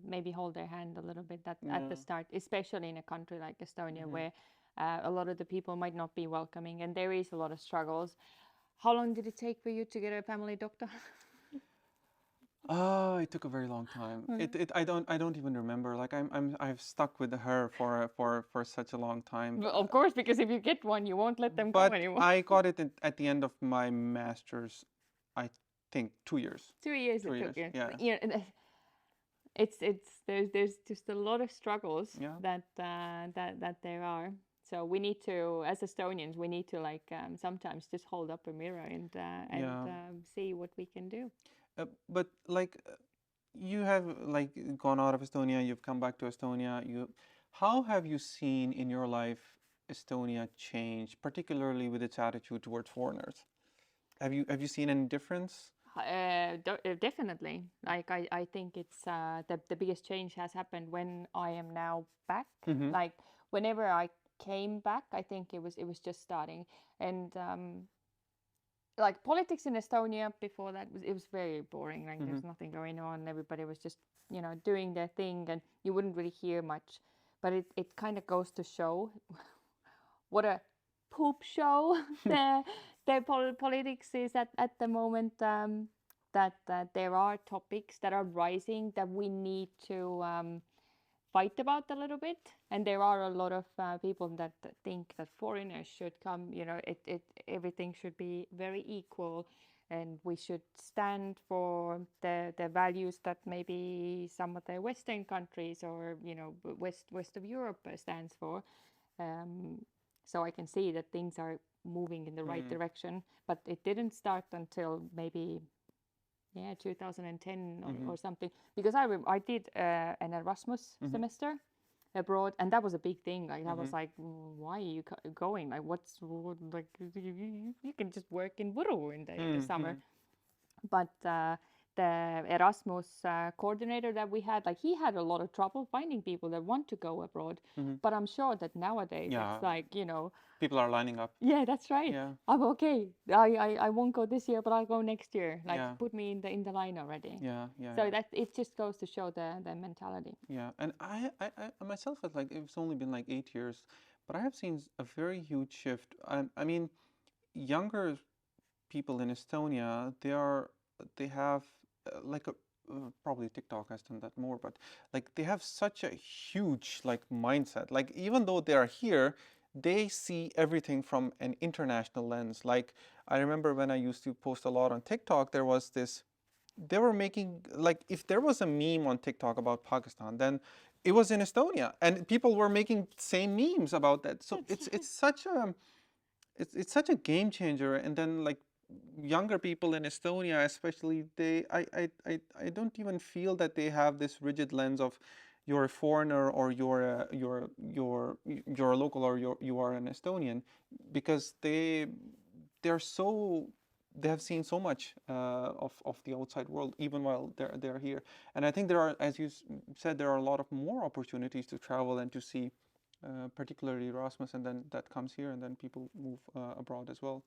maybe hold their hand a little bit at the start, especially in a country like Estonia, where a lot of the people might not be welcoming, and there is a lot of struggles. How long did it take for you to get a family doctor? Oh, it took a very long time. I don't even remember. Like I've stuck with her for such a long time. Well, of course, because if you get one, you won't let them go But anymore. I got it at the end of my master's, I think 2 years. 2 years 2 it years, took you. yeah. Yeah, there's just a lot of struggles Yeah. that there are. So we need to, as Estonians, we need to like sometimes just hold up a mirror and see what we can do. But like you have like gone out of Estonia, you've come back to Estonia. How have you seen in your life Estonia change, particularly with its attitude towards foreigners? Have you seen any difference? Definitely. Like I think it's the biggest change has happened when I am now back. Like whenever I came back, I think it was just starting, and like politics in Estonia before that was very boring. Like there's nothing going on. Everybody was just doing their thing, and you wouldn't really hear much. But it kind of goes to show what a poop show the politics is at the moment. That there are topics that are rising that we need to fight about a little bit, and there are a lot of people that think that foreigners should come. Everything should be very equal, and we should stand for the values that maybe some of the Western countries or west of Europe stands for. So I can see that things are moving in the right direction, but it didn't start until maybe 2010 or something, because I did an Erasmus semester abroad, and that was a big thing. Like I was like, why are you going? Like like you can just work in Võru in the summer. But the Erasmus coordinator that we had, like he had a lot of trouble finding people that want to go abroad. But I'm sure that nowadays Yeah. it's like, you know, People are lining up. yeah, that's right. Yeah. I'm okay. I won't go this year, but I'll go next year. Like Yeah. put me in the line already. Yeah. Yeah. So yeah. that it just goes to show the mentality. Yeah, and I myself, it's like it's only been like 8 years, but I have seen a very huge shift. I mean, younger people in Estonia, they have like a probably TikTok has done that more, but like they have such a huge like mindset. Like even though they are here, they see everything from an international lens. Like I remember when I used to post a lot on TikTok, there was this they were making like if there was a meme on TikTok about Pakistan, then it was in Estonia, and people were making same memes about that. So it's such a game changer. And then like younger people in Estonia, especially, I don't even feel that they have this rigid lens of you're a foreigner or you're a local or you are an Estonian, because they're so they have seen so much of the outside world even while they're here. And I think there are, as you said, there are a lot of more opportunities to travel and to see, particularly Erasmus, and then that comes here, and then people move abroad as well.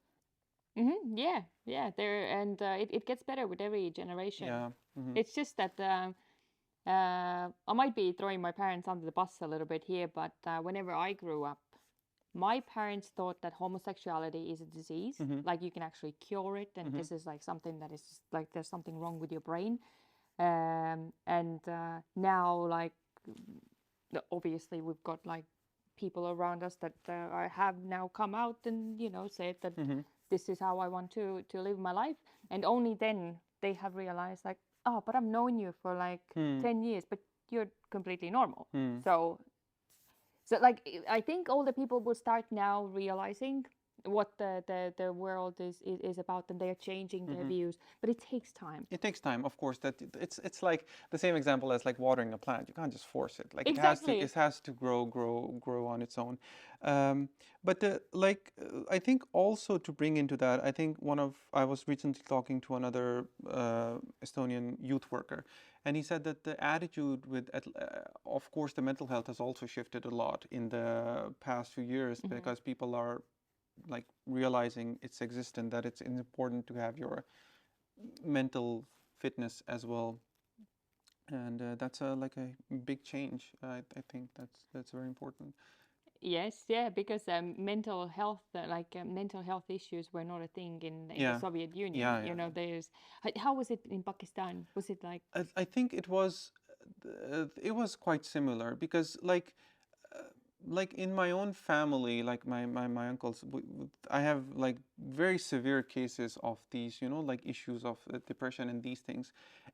Yeah, yeah. There and it gets better with every generation. Yeah. It's just that I might be throwing my parents under the bus a little bit here, but whenever I grew up, my parents thought that homosexuality is a disease, like you can actually cure it, and this is like something that is just, like there's something wrong with your brain. And now, like obviously, we've got like people around us that have now come out and said that this is how I want to live my life, and only then they have realized like, oh, but I've known you for like 10 years, but you're completely normal. So like I think all the people will start now realizing what the world is about, and they're changing their views, but it takes time. It takes time, of course. That it's like the same example as like watering a plant. You can't just force it. Like Exactly. it has to grow on its own. But I think also to bring into that, I think I was recently talking to another Estonian youth worker, and he said that the attitude of course, the mental health has also shifted a lot in the past few years, because people are like realizing its existence, that it's important to have your mental fitness as well. And that's like a big change. I think that's very important. Yes, yeah, because mental health, mental health issues were not a thing in the Yeah. Soviet Union. Yeah, You yeah. know, there's how was it in Pakistan? Was it like I think it was quite similar, because like in my own family, like my uncles, I have like very severe cases of these, like issues of depression and these things.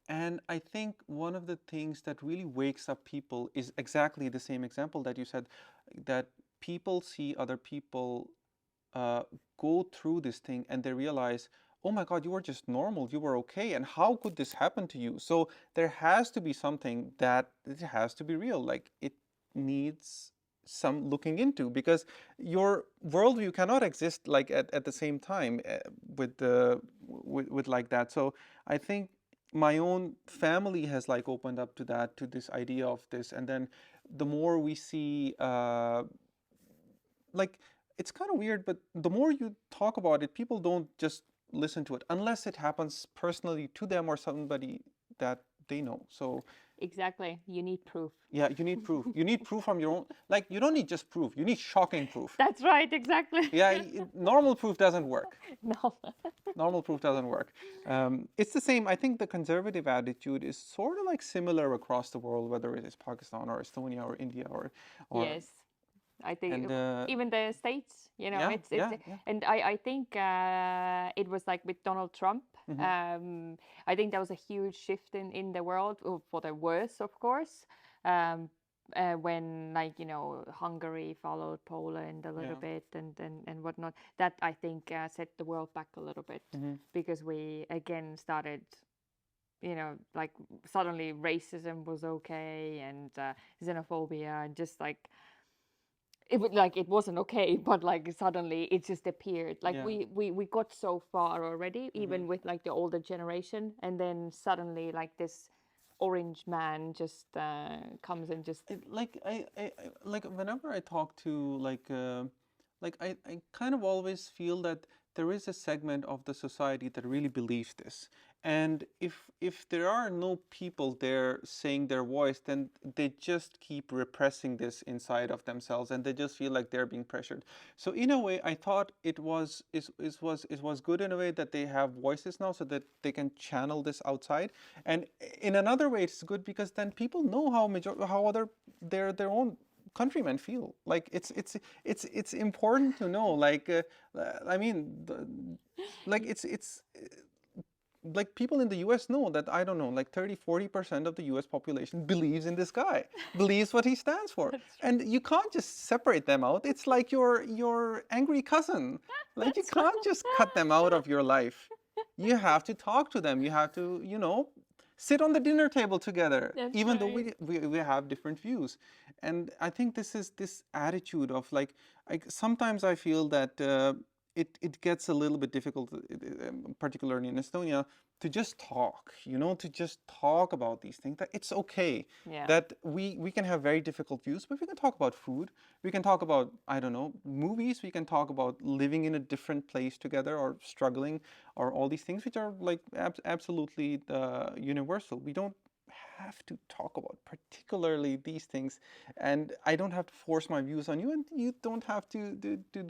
And I think one of the things that really wakes up people is exactly the same example that you said, that people see other people uh, go through this thing, and they realize, oh my God, you were just normal, you were okay, and how could this happen to you? So there has to be something that it has to be real. Like it needs some looking into, because your worldview cannot exist like at the same time with like that. So I think my own family has like opened up to that, to this idea of this. And then the more we see like it's kind of weird, but the more you talk about it, people don't just listen to it unless it happens personally to them or somebody that they know. So exactly? You need proof. yeah, you need proof. You need proof from your own. Like you don't need just proof. You need shocking proof. That's right, exactly. Yeah, normal proof doesn't work. No. Normal proof doesn't work. It's the same. I think the conservative attitude is sort of like similar across the world, whether it is Pakistan or Estonia or India or Yes. I think and even the states, yeah, it's yeah, yeah. and I think it was like with Donald Trump. I think there was a huge shift in the world, for the worse, of course. When Hungary followed Poland a little Yeah. bit and whatnot, that I think set the world back a little bit, because we again started, like suddenly racism was okay, and xenophobia, and just like it wasn't okay, but like suddenly it just appeared. Like Yeah. we got so far already, even with like the older generation, and then suddenly like this orange man just comes and just Like whenever I talk to I kind of always feel that there is a segment of the society that really believes this. And if there are no people there saying their voice, then they just keep repressing this inside of themselves, and they just feel like they're being pressured. So in a way, I thought it was good in a way that they have voices now, so that they can channel this outside. And in another way, it's good because then people know how other their own countrymen feel. Like it's important to know. I mean, like it's like people in the US know that, I don't know, like 30-40% of the US population believes in this guy, believes what he stands for. And you can't just separate them out. It's like your angry cousin. Like you that's right. can't just cut them out of your life. You have to talk to them. You have to, sit on the dinner table together, That's even though right. we have different views. And I think this is this attitude of like sometimes I feel that it gets a little bit difficult, particularly in Estonia, to just talk, to just talk about these things. That it's okay Yeah. that we can have very difficult views, but we can talk about food. We can talk about, I don't know, movies. We can talk about living in a different place together, or struggling, or all these things which are like absolutely universal. We don't have to talk about particularly these things, and I don't have to force my views on you, and you don't have to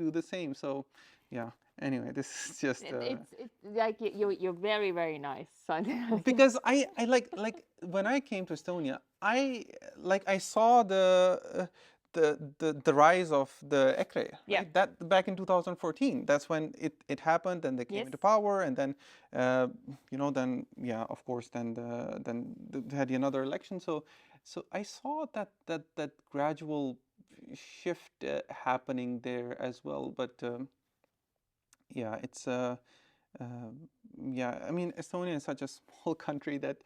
do the same. So yeah, anyway, this is just It's like you're very very nice. because I like when I came to Estonia, I saw the rise of the EKRE, Yeah. right? That back in 2014, that's when it happened, and they came Yes. into power, and then then yeah, of course, then they had another election. So I saw that gradual shift happening there as well. But yeah, it's yeah, I mean, Estonia is such a small country that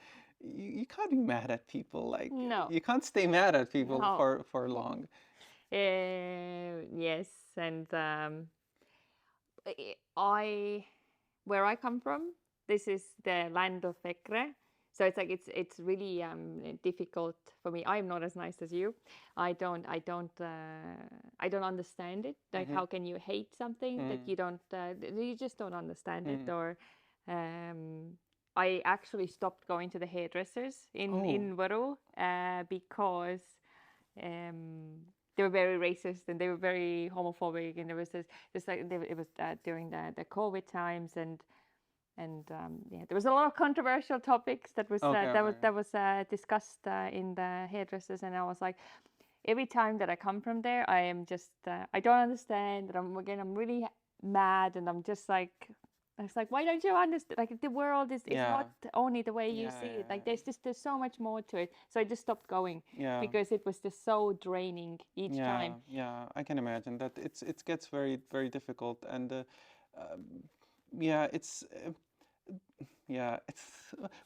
you can't be mad at people. Like No. you can't stay mad at people No. for long. Yes, and I where I come from, this is the land of Ekre. So it's like it's really difficult for me. I'm not as nice as you. I don't understand it. Like Hmm. how can you hate something that Hmm. you don't you just don't understand it? Hmm. Or um, I actually stopped going to the hairdressers Oh, in Võru because they were very racist and they were very homophobic, and there was this just like it was during the COVID times, and yeah, there was a lot of controversial topics that was okay, okay. discussed in the hairdressers, and I was like, every time that I come from there, I am just I don't understand, and I'm really mad, and I'm just like. It's like, why don't you understand? Like the world is Yeah, not only the way you yeah, see it. Like yeah, there's so much more to it. So I just stopped going yeah, because it was just so draining each yeah, time. yeah. I can imagine that it gets very very difficult, and um, yeah, it's.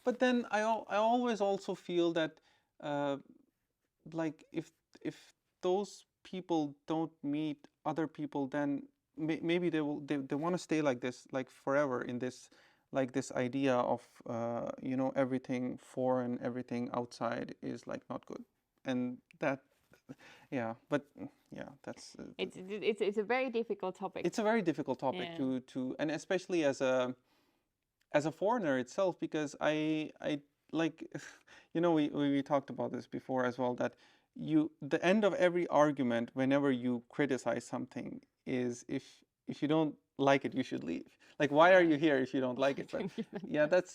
But then I always also feel that uh, like if those people don't meet other people, then maybe they want to stay like this, like forever, in this, like this idea of everything foreign, everything outside is like not good, and that, yeah, but yeah, that's It's a very difficult topic. it's a very difficult topic Yeah. to and especially as a foreigner itself, because I like we talked about this before as well, that the end of every argument whenever you criticize something is, if you don't like it, you should leave. Like, why are Yeah. you here if you don't like Why it? But don't you like yeah, that?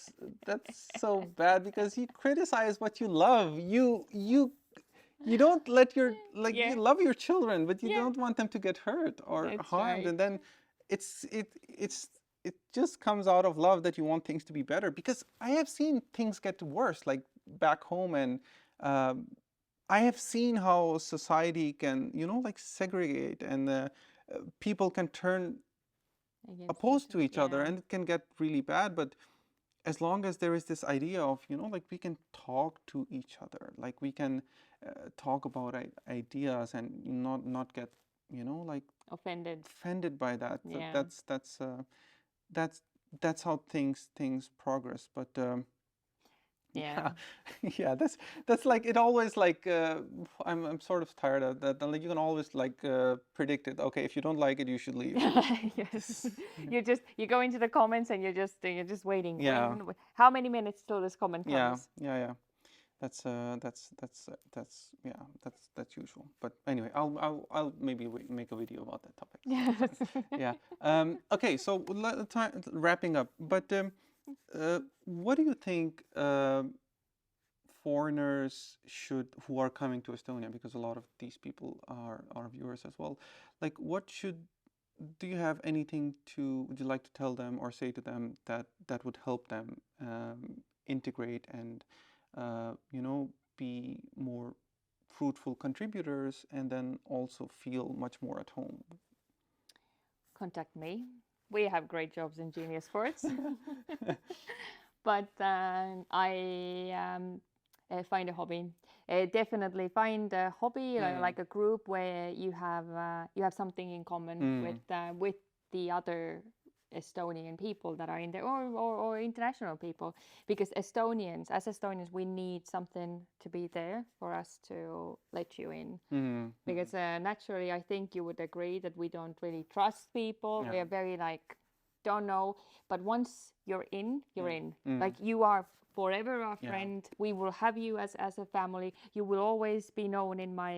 that's so bad, because you criticize what you love. You don't let your, like, you Yeah, love your children, but you yeah, don't want them to get hurt or that's harmed, right. and then it just comes out of love that you want things to be better. Because I have seen things get worse, like back home, and um, I have seen how society can, like, segregate, and people can turn Against each opposed to other. each other, Yeah. and it can get really bad. But as long as there is this idea of, like, we can talk to each other, like we can talk about ideas, and not get like offended by that. Yeah. That's that's how things progress. But Yeah. yeah, that's like it always like I'm sort of tired of that. Like you can always like predict it. Okay, if you don't like it, you should leave. Yes. You go into the comments and you're just waiting. Yeah. How many minutes till this comment Yeah, comes? yeah. That's yeah, that's usual. But anyway, I'll maybe make a video about that topic sometime. Yeah. Okay. So wrapping up. But what do you think foreigners who are coming to Estonia, because a lot of these people are our viewers as well. Like, do you have anything would you like to tell them or say to them that would help them integrate and be more fruitful contributors and then also feel much more at home? Contact me. We have great jobs in Genius Sports. But find a hobby. Definitely find a hobby, like a group where you have something in common with the other Estonian people that are in there, or international people, because as Estonians, we need something to be there for us to let you in. Because naturally, I think you would agree that we don't really trust people. We are very like, don't know. But once you're in, you're in. Like you are forever our friend. We will have you as a family. You will always be known in my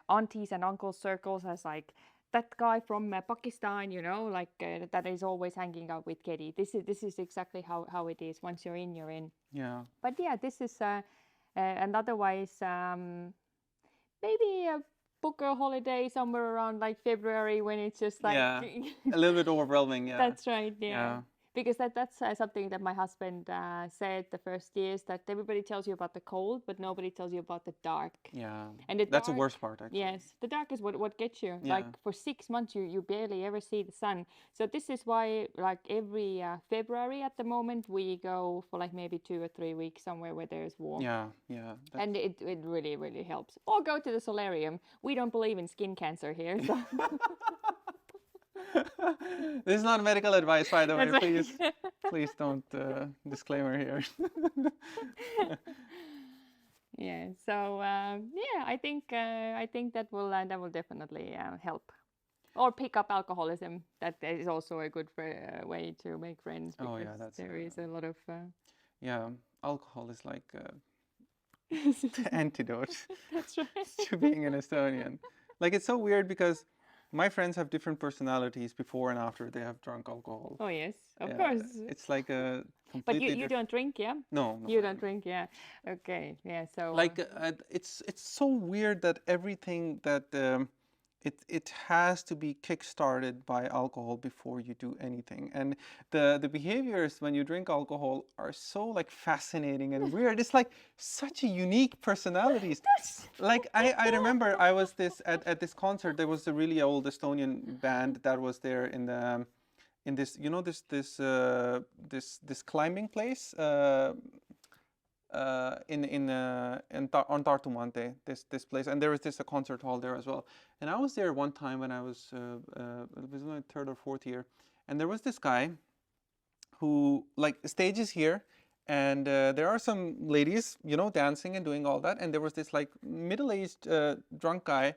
aunties and uncles circles as like that guy from Pakistan, like that is always hanging out with Kedi. This is exactly how it is. Once you're in, you're in. Yeah. But yeah, this is and otherwise maybe book a holiday somewhere around like February when it's just like a little bit overwhelming. Yeah. That's right. Yeah. Because that's something that my husband said the first years, that everybody tells you about the cold, but nobody tells you about the dark. Yeah. And that's the worst part, actually. Yes, the dark is what gets you. Like for 6 months, you barely ever see the sun. So this is why, like every February at the moment, we go for like maybe 2 or 3 weeks somewhere where there's warm. Yeah. And it really, really helps. Or go to the solarium. We don't believe in skin cancer here. So. This is not medical advice, by the way. That's right. Please don't disclaimer here. Yeah. So I think that will definitely help. Or pick up alcoholism. That is also a good way to make friends. Because there is a lot of. Yeah, alcohol is like the antidote. That's right. To being an Estonian. Like, it's so weird because my friends have different personalities before and after they have drunk alcohol. Oh yes, of course. It's like a completely. But you don't drink, yeah? No. You don't drink, yeah. Okay, yeah. So. Like it's so weird that everything that it has to be kick-started by alcohol before you do anything, and the behaviors when you drink alcohol are so like fascinating and weird. It's like such a unique personalities. Like I remember I was at this concert. There was a really old Estonian band that was there in this this climbing place on Tartu Mante, this place, and there was a concert hall there as well. And I was there one time when I was it was my third or fourth year, and there was this guy who, like, the stage is here, and there are some ladies, dancing and doing all that, and there was this like middle-aged drunk guy.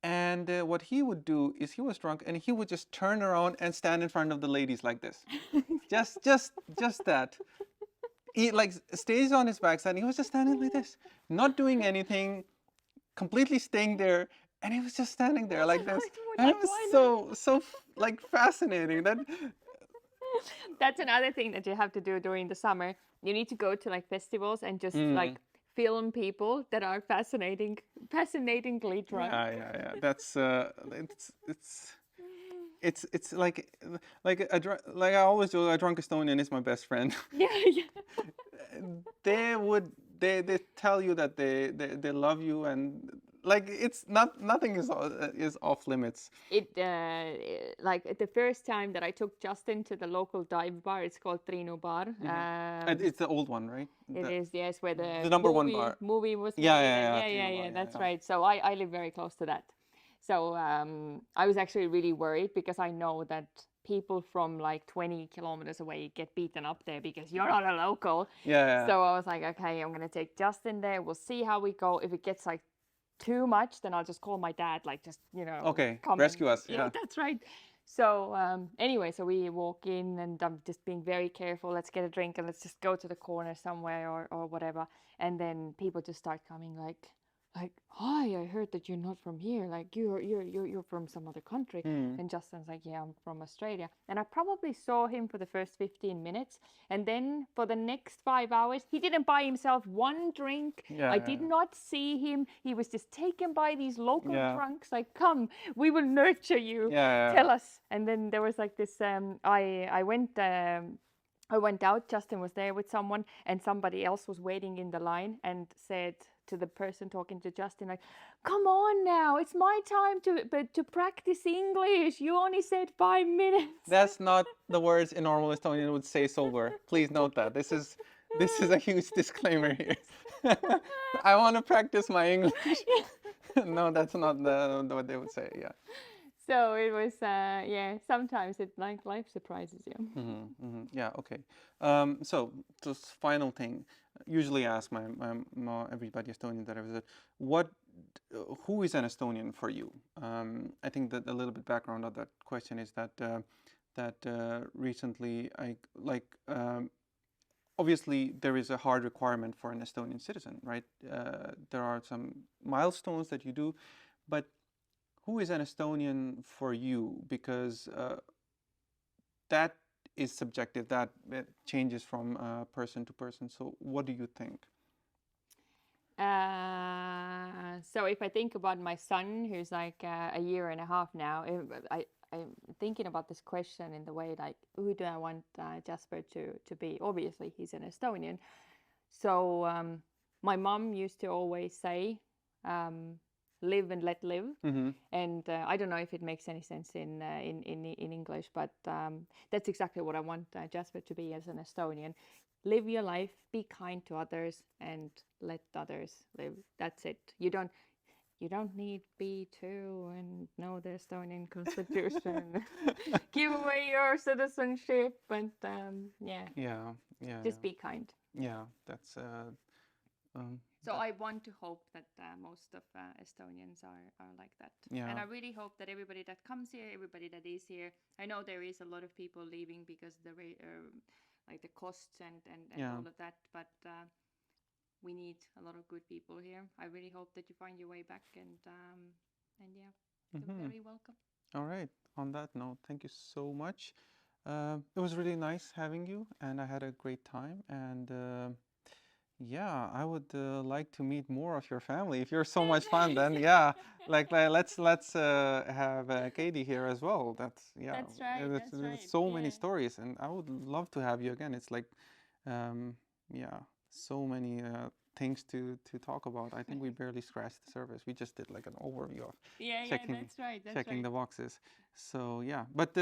And what he would do is he was drunk and he would just turn around and stand in front of the ladies like this. just that. He like stays on his backside and he was just standing like this, not doing anything, completely staying there, and he was just standing there like this. And it was so like fascinating. That's another thing that you have to do during the summer. You need to go to like festivals and just like film people that are fascinatingly drunk. Yeah. That's it's like I always do. A drunk Estonian is my best friend. Yeah. They tell you that they love you, and like it's nothing is off limits. It like the first time that I took Justin to the local dive bar, it's called Triinu Bar. It's the old one, right? It is, yes, where the number one bar movie was made. Yeah, That's right. So I live very close to that. So I was actually really worried because I know that people from like 20 kilometers away get beaten up there because you're not a local. Yeah. So I was like, okay, I'm gonna take Justin there. We'll see how we go. If it gets like too much, then I'll just call my dad, like just Okay, come rescue and, us. Yeah. that's right. So anyway, so we walk in and I'm just being very careful. Let's get a drink and let's just go to the corner somewhere or whatever. And then people just start coming like, hi, I heard that you're not from here. Like you're from some other country. Hmm. And Justin's like, yeah, I'm from Australia. And I probably saw him for the first 15 minutes. And then for the next 5 hours, he didn't buy himself one drink. Yeah. I did not see him. He was just taken by these local Yeah. drunks, like, come, we will nurture you. Yeah. Tell us. And then there was like this, I went out, Justin was there with someone, and somebody else was waiting in the line and said to the person talking to Justin, like, come on now, it's my time to practice English. You only said 5 minutes. That's not the words a normal Estonian would say sober. Please note that. This is a huge disclaimer here. I want to practice my English. No, that's not what they would say. Yeah. So it was, yeah, sometimes it like life surprises you. Yeah, okay. So just final thing. Usually ask my everybody Estonian that I visit, who is an Estonian for you? I think that a little bit background of that question is that recently obviously there is a hard requirement for an Estonian citizen, right? There are some milestones that you do, but who is an Estonian for you? Because that is subjective. That changes from person to person. So, what do you think? So if I think about my son, who's like a year and a half now, I'm thinking about this question in the way like, who do I want Jasper to be? Obviously, he's an Estonian. So my mom used to always say, live and let live. And I don't know if it makes any sense in English, but that's exactly what I want Jasper to be as an Estonian. Live your life, be kind to others, and let others live. That's it. You don't need B2 and know the Estonian constitution. Give away your citizenship, and Yeah. just be kind. Yeah, that's. So I want to hope that most of Estonians are like that. Yeah. And I really hope that everybody that comes here, everybody that is here, I know there is a lot of people leaving because like the costs and Yeah. all of that, but we need a lot of good people here. I really hope that you find your way back and yeah, you're very welcome. All right. On that note, thank you so much. It was really nice having you, and I had a great time. And yeah, I would like to meet more of your family. If you're so much fun, then yeah, let's have Kedi here as well. That's That's right. there's, That's there's right. so many Yeah. stories, and I would love to have you again. It's like, yeah, so many things to talk about. I think we barely scratched the surface. We just did like an overview of Yeah, checking that's right. That's checking right. the boxes. So yeah, but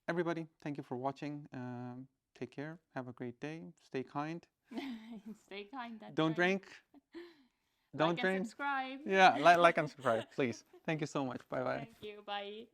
everybody, thank you for watching. Take care. Have a great day. Stay kind. Stay kind. That's Don't right. drink. Don't Like and drink. subscribe. Yeah, like and subscribe, please. Thank you so much. Bye bye. Thank you. Bye.